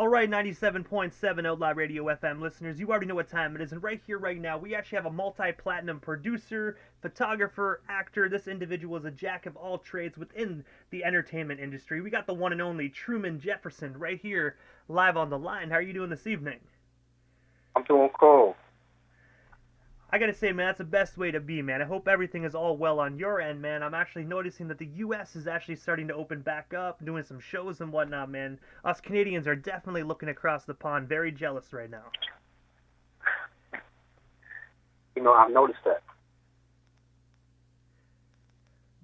All right, 97.7 Outlaw Radio FM listeners, you already know what time it is, and right here, right now, we actually have a multi-platinum producer, photographer, actor. This individual is a jack of all trades within the entertainment industry. We got the one and only Truman Jefferson right here, live on the line. How are you doing this evening? I'm doing cool. I gotta say, man, that's the best way to be, man. I hope everything is all well on your end, man. I'm actually noticing that the U.S. is actually starting to open back up, doing some shows and whatnot, man. Us Canadians are definitely looking across the pond, very jealous right now. I've noticed that.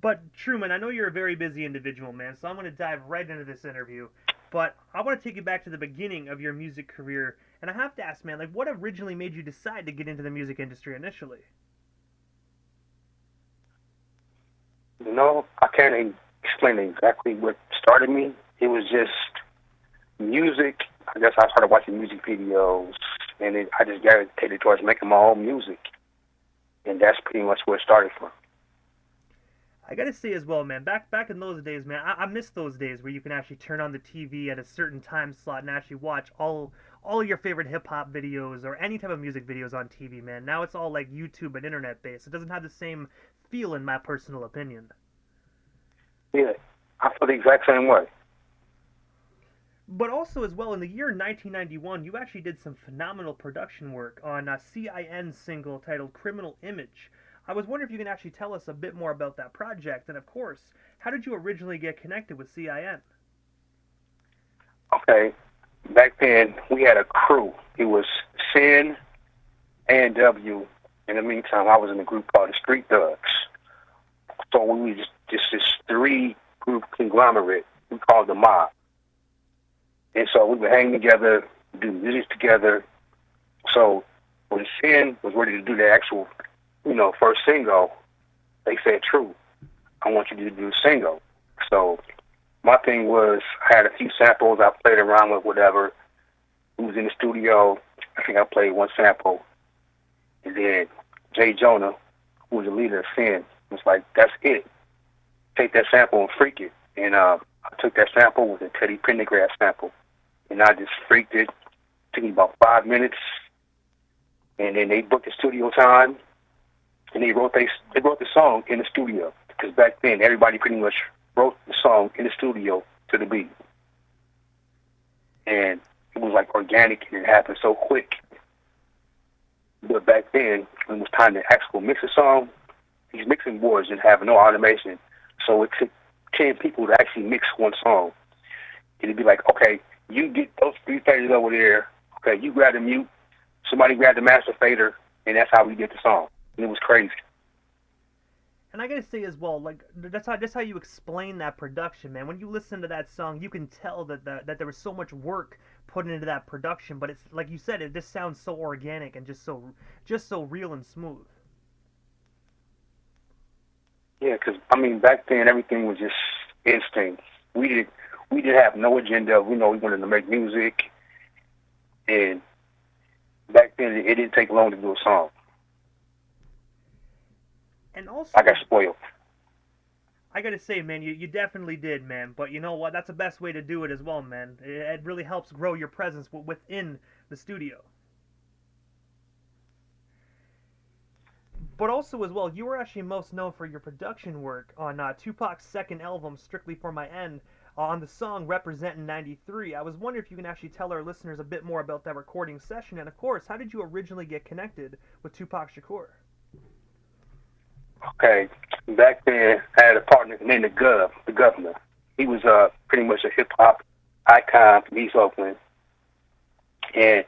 But Truman, I know you're a very busy individual, man, so I'm going to dive right into this interview. But I want to take you back to the beginning of your music career, and I have to ask, man, like, what originally made you decide to get into the music industry initially? I can't explain exactly what started me. It was just music. I guess I started watching music videos, and then I just gravitated towards making my own music, and that's pretty much where it started from. I gotta say as well, man, back in those days, man, I miss those days where you can actually turn on the TV at a certain time slot and actually watch all of your favorite hip hop videos or any type of music videos on TV, man. Now it's all like YouTube and internet based. It doesn't have the same feel, in my personal opinion. Yeah, I feel the exact same way. But also as well, in the year 1991, you actually did some phenomenal production work on a C.I.N single titled "Criminal Image." I was wondering if you can actually tell us a bit more about that project, and of course, how did you originally get connected with C.I.N? Okay, back then we had a crew. It was C.I.N and W. In the meantime, I was in a group called the Street Thugs. So we was just this three group conglomerate. We called the Mob. And so we would hang together, do music together. So when C.I.N was ready to do the actual first single, they said, "True, I want you to do the single." So my thing was, I had a few samples I played around with, whatever. We was in the studio. I think I played one sample. And then Jay Jonah, who was the leader of C.I.N, was like, "That's it. Take that sample and freak it." And I took that sample, with a Teddy Pendergrass sample, and I just freaked it. Took me about 5 minutes. And then they booked the studio time. And they wrote the song in the studio, because back then everybody pretty much wrote the song in the studio to the beat, and it was like organic and it happened so quick. But back then, when it was time to actually mix a song, these mixing boards didn't have no automation, so it took 10 people to actually mix one song. It'd be like, okay, you get those three faders over there. Okay, you grab the mute, somebody grab the master fader, and that's how we did the song. And it was crazy. And I gotta say as well, like that's how you explain that production, man. When you listen to that song, you can tell that that there was so much work put into that production. But it's like you said, it just sounds so organic and just so real and smooth. Yeah, because back then everything was just instinct. We didn't have no agenda. We wanted to make music, and back then it didn't take long to do a song. And also, I got spoiled. I gotta say, man, you definitely did, man. But you know what? That's the best way to do it as well, man. It really helps grow your presence within the studio. But also as well, you were actually most known for your production work on Tupac's second album, Strictly for My End, on the song Representin 93. I was wondering if you can actually tell our listeners a bit more about that recording session, and of course, how did you originally get connected with Tupac Shakur? Okay, back then I had a partner named the Governor. He was pretty much a hip hop icon from East Oakland, and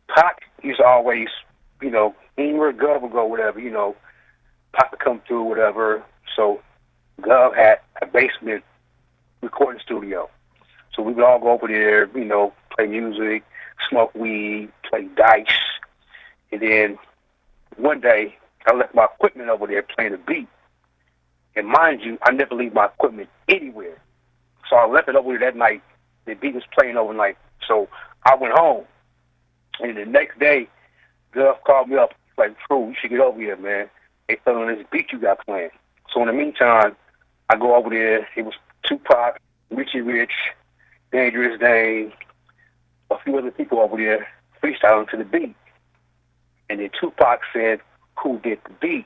Pac used to always, anywhere Gov would go, whatever, Pac would come through, whatever. So Gov had a basement recording studio, so we would all go over there, play music, smoke weed, play dice, and then one day I left my equipment over there playing a beat. And mind you, I never leave my equipment anywhere. So I left it over there that night. The beat was playing overnight. So I went home. And the next day, Gov called me up. Like, "True, you should get over here, man. They feeling this beat you got playing." So in the meantime, I go over there. It was Tupac, Richie Rich, Dangerous Dame, a few other people over there freestyling to the beat. And then Tupac said, "Who did the beat?"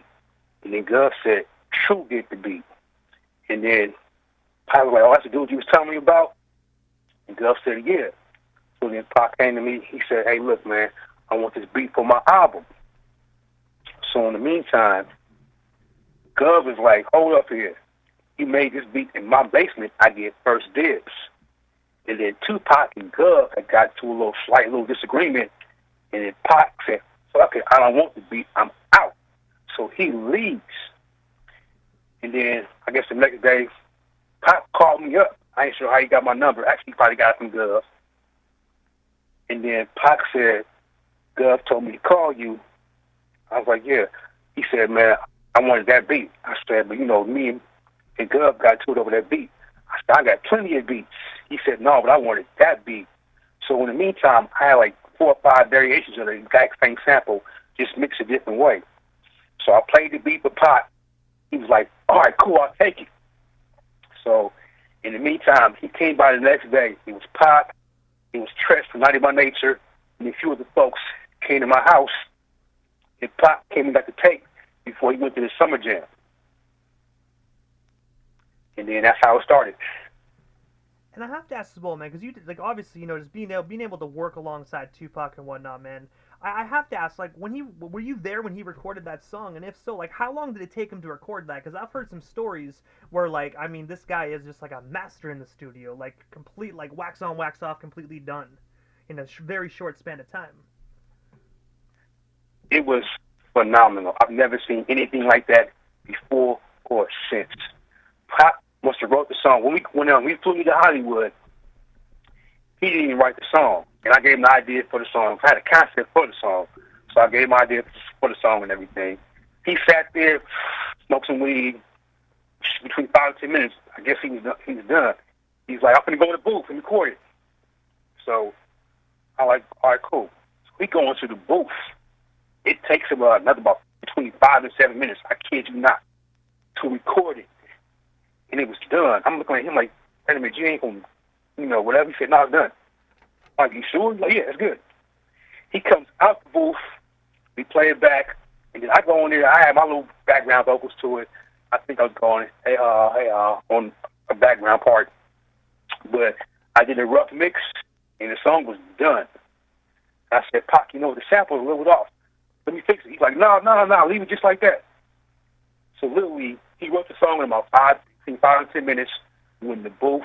And then Gov said, "True did the beat." And then Pac was like, "Oh, that's the dude you was telling me about?" And Gov said, "Yeah." So then Pac came to me. He said, "Hey, look, man, I want this beat for my album." So in the meantime, Gov is like, "Hold up here. You made this beat in my basement. I get first dibs." And then Tupac and Gov had got to a slight little disagreement. And then Pac said, "Fuck it, I don't want the beat. I'm out." So he leaves. And then I guess the next day, Pac called me up. I ain't sure how he got my number. Actually, he probably got it from Gov. And then Pac said, "Gov told me to call you." I was like, "Yeah." He said, "Man, I wanted that beat." I said, "But you know, me and Gov got to it over that beat." I said, "I got plenty of beats." He said, "No, but I wanted that beat." So in the meantime, I had like 4 or 5 variations of the exact same sample, just mixed a different way. So I played the beat for Pac. He was like, "All right, cool, I'll take it." So in the meantime, he came by the next day. It was Pac, it was Tresh from 90 by Nature, and a few of the folks came to my house. And Pac came and got the tape before he went to the summer jam. And then that's how it started. And I have to ask as well, man, because you like obviously just being able to work alongside Tupac and whatnot, man. I have to ask, like, were you there when he recorded that song, and if so, like, how long did it take him to record that? Because I've heard some stories where, like, I mean, this guy is just like a master in the studio, like complete, like wax on, wax off, completely done in a very short span of time. It was phenomenal. I've never seen anything like that before or since. Pop must have wrote the song. When we flew me to Hollywood, he didn't even write the song. And I gave him the idea for the song. I had a concept for the song. So I gave him the idea for the song and everything. He sat there, smoked some weed. Between 5 and 10 minutes, I guess he was done. He's like, "I'm going to go in the booth and record it." So I'm like, "All right, cool." So we go into the booth. It takes him about between 5 and 7 minutes, I kid you not, to record it. And it was done. I'm looking at him like, "Wait a minute, you ain't going to, whatever." He said, "No, it's done." I'm like, "You sure?" He's like, "Yeah, it's good." He comes out the booth, we play it back, and then I go in there. I had my little background vocals to it. I think I was going, on a background part. But I did a rough mix, and the song was done. I said, "Pac, the sample's a little off. Let me fix it." He's like, No, leave it just like that." So literally, he wrote the song in about 5 and 10 minutes. When the booth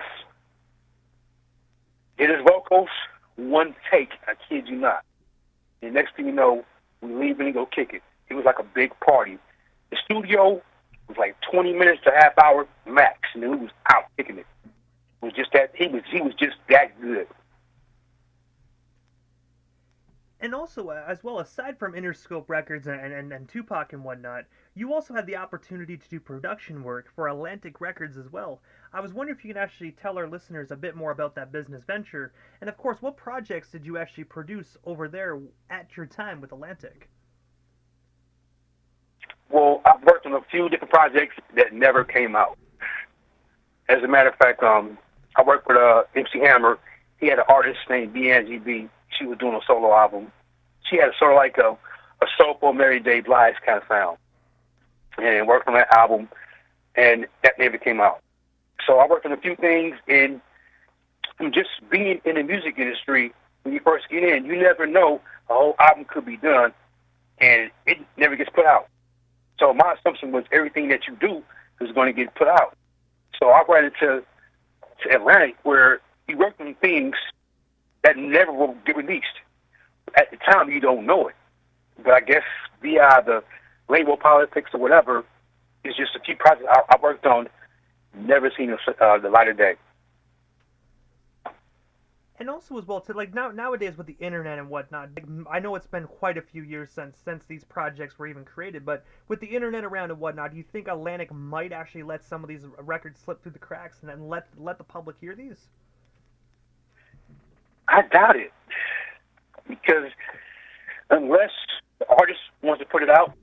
did his vocals, one take, I kid you not. And next thing you know, we leave and go kick it. It was like a big party. The studio was like 20 minutes to half hour max, and then we was out kicking it. It was just that he was just that good. And also, as well, aside from Interscope Records and Tupac and whatnot, you also had the opportunity to do production work for Atlantic Records as well. I was wondering if you can actually tell our listeners a bit more about that business venture, and of course, what projects did you actually produce over there at your time with Atlantic? Well, I've worked on a few different projects that never came out. As a matter of fact, I worked with MC Hammer. He had an artist named BNGB. She was doing a solo album. She had sort of like a soulful Mary J. Blige kind of sound. And worked on that album, and that never came out. So I worked on a few things, and just being in the music industry, when you first get in, you never know a whole album could be done, and it never gets put out. So my assumption was everything that you do is going to get put out. So I ran into Atlantic, where you worked on things that never will get released. At the time, you don't know it. But I guess via the label politics or whatever, it's just a few projects I worked on, never seen the light of day. And also as well, to like nowadays with the internet and whatnot, I know it's been quite a few years since these projects were even created, but with the internet around and whatnot, do you think Atlantic might actually let some of these records slip through the cracks and then let the public hear these? I doubt it, because unless the artist wants to put it out,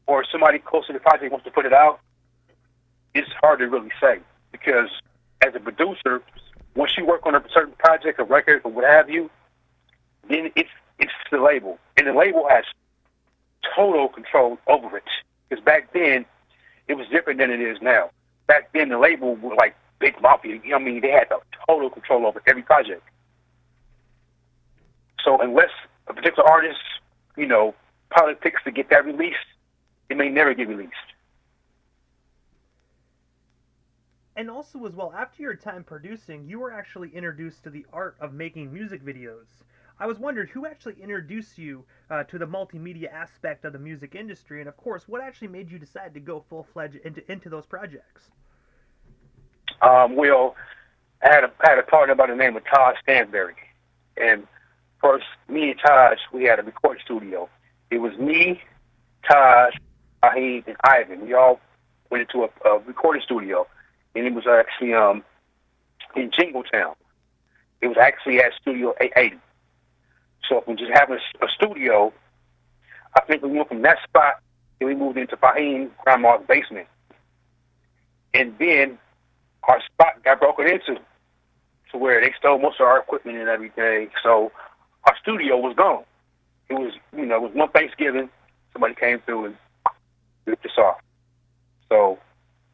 or somebody close to the project wants to put it out, it's hard to really say. Because as a producer, once you work on a certain project, a record, or what have you, then it's the label, and the label has total control over it. Because back then, it was different than it is now. Back then, the label was like big mafia. You know what I mean? They had the total control over every project. So unless a particular artist, you know, politics to get that released, it may never get released. And also, as well, after your time producing, you were actually introduced to the art of making music videos. I was wondering who actually introduced you to the multimedia aspect of the music industry, and of course, what actually made you decide to go full-fledged into those projects? Well, I had a partner by the name of Todd Stanberry, and first, me and Todd, we had a recording studio. It was me, Todd, Ahid, and Ivan. We all went into a recording studio, and it was actually in Jingletown. It was actually at Studio 880. So from just having a studio, I think we went from that spot and we moved into Fahim's grandma's basement. And then our spot got broken into to where they stole most of our equipment and everything. So our studio was gone. It was, you know, it was one Thanksgiving, somebody came through and ripped us off. So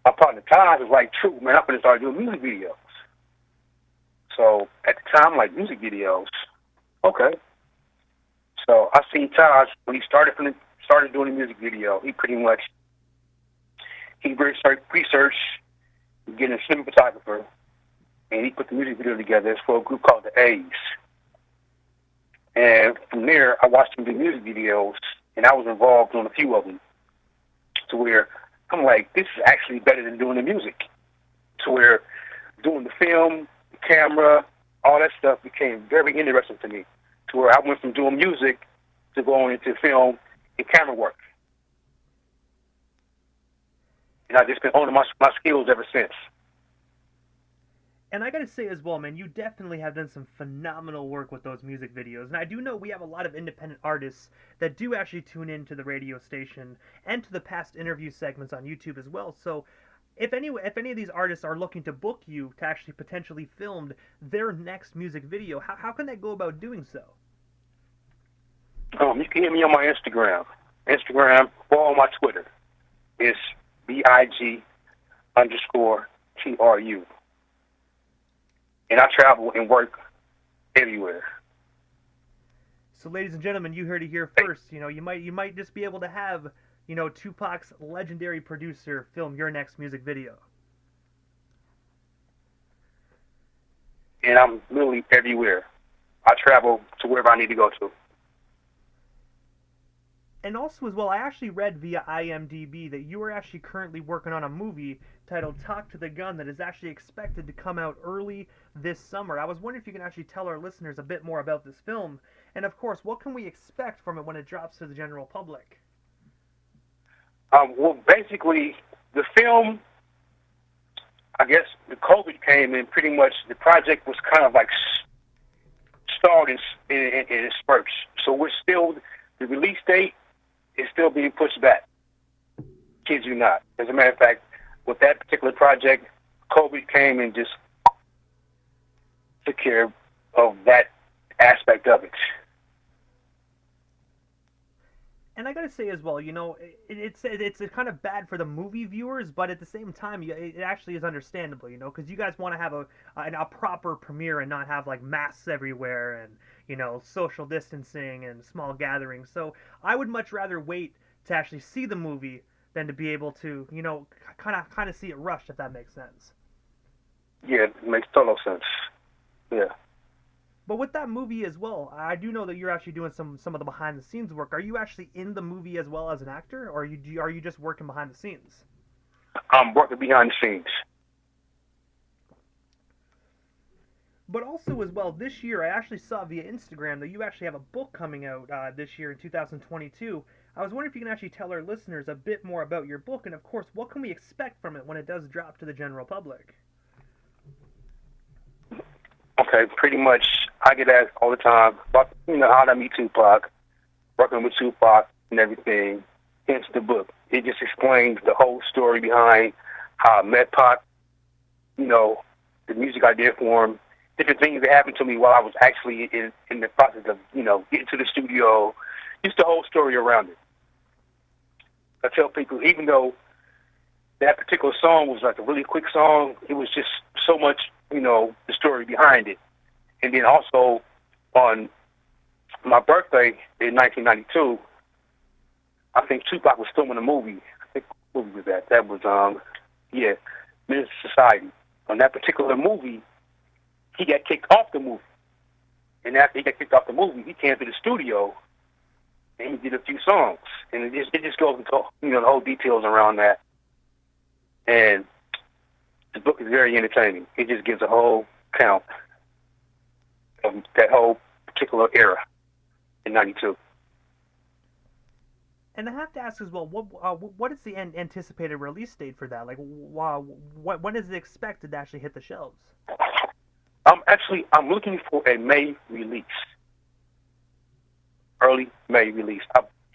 my partner Todd was like, "True, man, I'm going to start doing music videos." So at the time, like, music videos, okay. So I seen Todd when he started doing the music video. He researched getting a cinematographer, and he put the music video together. It's for a group called the A's. And from there, I watched him do music videos, and I was involved on a few of them. To where I'm like, this is actually better than doing the music. To where doing the film, the camera, all that stuff became very interesting to me. To where I went from doing music to going into film and camera work. And I've just been honing my skills ever since. And I gotta say as well, man, you definitely have done some phenomenal work with those music videos. And I do know we have a lot of independent artists that do actually tune in to the radio station and to the past interview segments on YouTube as well. So if any of these artists are looking to book you to actually potentially film their next music video, how can they go about doing so? You can hit me on my Instagram or on my Twitter. It's BIG_TRU. And I travel and work everywhere. So, ladies and gentlemen, you heard it here first. You know, you might just be able to have, you know, Tupac's legendary producer film your next music video. And I'm literally everywhere. I travel to wherever I need to go to. And also as well, I actually read via IMDb that you are actually currently working on a movie titled Talk to the Gun that is actually expected to come out early this summer. I was wondering if you can actually tell our listeners a bit more about this film, and of course, what can we expect from it when it drops to the general public? Well, basically, the film, I guess the COVID came and pretty much the project was kind of like stalled in its spurts. So we're still, the release date is still being pushed back. Kid you not. As a matter of fact, with that particular project, COVID came and just took care of that aspect of it. And I gotta say as well, you know, it's kind of bad for the movie viewers, but at the same time, it actually is understandable, you know, because you guys want to have a proper premiere and not have like masks everywhere and, you know, social distancing and small gatherings. So I would much rather wait to actually see the movie than to be able to, you know, kind of see it rushed, if that makes sense. Yeah, it makes total sense. Yeah. But with that movie as well, I do know that you're actually doing some of the behind the scenes work. Are you actually in the movie as well as an actor, or are you just working behind the scenes? I'm working behind the scenes. But also as well, this year I actually saw via Instagram that you actually have a book coming out this year in 2022. I was wondering if you can actually tell our listeners a bit more about your book, and of course, what can we expect from it when it does drop to the general public? Okay, pretty much I get asked all the time about, you know, how did I meet Tupac, working with Tupac and everything. Hence the book. It just explains the whole story behind how I met Pac, you know, the music I did for him, different things that happened to me while I was actually in the process of, getting to the studio, just the whole story around it. I tell people, even though that particular song was like a really quick song, it was just so much, the story behind it. And then also on my birthday in 1992, I think Tupac was filming a movie. I think what movie was that? That was, Minister Society. On that particular movie, he got kicked off the movie. And after he got kicked off the movie, he came to the studio and he did a few songs. And it just goes into, the whole details around that. And the book is very entertaining. It just gives a whole count of that whole particular era in 92. And I have to ask as well, what is the anticipated release date for that? Like, when is it expected to actually hit the shelves? I'm looking for a May release. Early May release.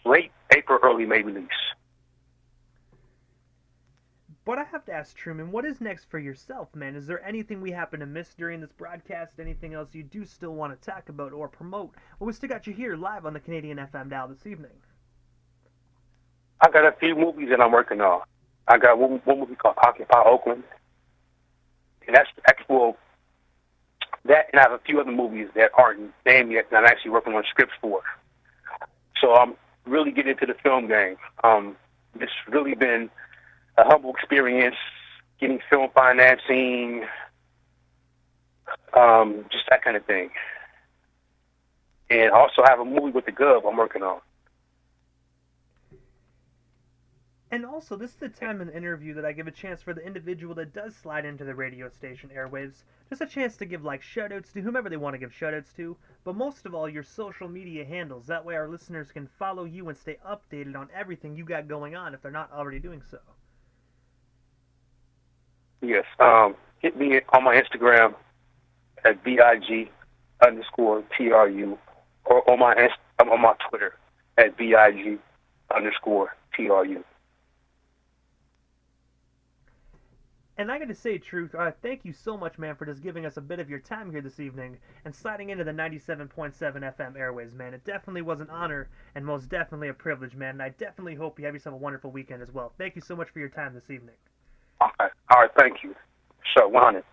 Late April, early May release. But I have to ask, Truman, what is next for yourself, man? Is there anything we happen to miss during this broadcast? Anything else you do still want to talk about or promote? Well, we still got you here live on the Canadian FM dial this evening. I got a few movies that I'm working on. I got one movie called Occupy Oakland. And that's actual, that, and I have a few other movies that aren't named yet that I'm actually working on scripts for. So I'm really getting into the film game. It's really been a humble experience, getting film financing, just that kind of thing. And I also have a movie with the Gov I'm working on. And also, this is the time in the interview that I give a chance for the individual that does slide into the radio station airwaves, just a chance to give shout-outs to whomever they want to give shout-outs to, but most of all, your social media handles. That way our listeners can follow you and stay updated on everything you got going on if they're not already doing so. Yes, hit me on my Instagram at BIG_TRU, or on my Twitter at BIG_TRU. And I got to say, Truth, thank you so much, man, for just giving us a bit of your time here this evening and sliding into the 97.7 FM airways, man. It definitely was an honor and most definitely a privilege, man. And I definitely hope you have yourself a wonderful weekend as well. Thank you so much for your time this evening. All right, thank you. Sure, 100.